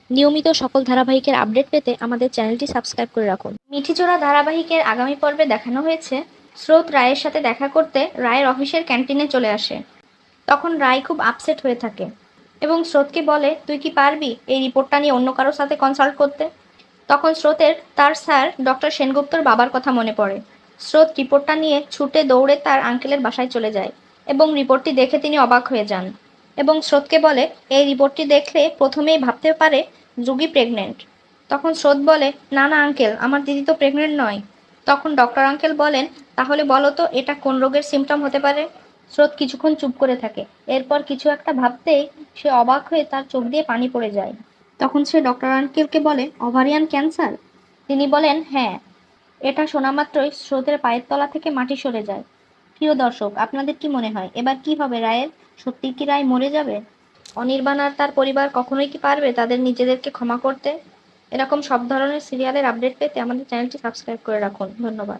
নিয়মিত সকল ধারাবাহিকের আপডেট পেতে আমাদের চ্যানেলটি সাবস্ক্রাইব করে রাখুন। মিঠিচোরা ধারাবাহিকের আগামী পর্বে দেখানো হয়েছে স্রোত রায়ের সাথে দেখা করতে রায়ের অফিসের ক্যান্টিনে চলে আসে। তখন রায় খুব আপসেট হয়ে থাকে এবং স্রোতকে বলে, তুই কি পারবি এই রিপোর্টটা নিয়ে অন্য কারোর সাথে কনসাল্ট করতে? তখন স্রোতের তার স্যার ডক্টর সেনগুপ্তর বাবার কথা মনে পড়ে। স্রোত রিপোর্টটা নিয়ে ছুটে দৌড়ে তার আঙ্কেলের বাসায় চলে যায় এবং রিপোর্টটি দেখে তিনি অবাক হয়ে যান এবং স্রোতকে বলে, এই রিপোর্টটি দেখলে প্রথমেই ভাবতে পারে রুগী প্রেগনেন্ট। তখন স্রোত বলে, না না আঙ্কেল, আমার দিদি তো প্রেগনেন্ট নয়। তখন ডক্টর আঙ্কেল বলেন, তাহলে বলো তো এটা কোন রোগের সিমটম হতে পারে? স্রোত কিছুক্ষণ চুপ করে থাকে, এরপর কিছু একটা ভাবতেই সে অবাক হয়ে তার চোখ দিয়ে পানি পড়ে যায়। তখন সে ডক্টর আঙ্কেলকে বলে, ওভারিয়ান ক্যান্সার? তিনি বলেন, হ্যাঁ। এটা শোনা মাত্রই স্রোতের পায়ের তলা থেকে মাটি সরে যায়। প্রিয় দর্শক, আপনাদের কি মনে হয় এবার কি হবে রায়ের? সত্যি কি রায় মরে যাবে? অনির্বাণ আর তার পরিবার কখনোই কি পারবে তাদের নিজেদেরকে ক্ষমা করতে? এরকম সব ধরনের সিরিয়ালের আপডেট পেতে আমাদের চ্যানেলটি সাবস্ক্রাইব করে রাখুন। ধন্যবাদ।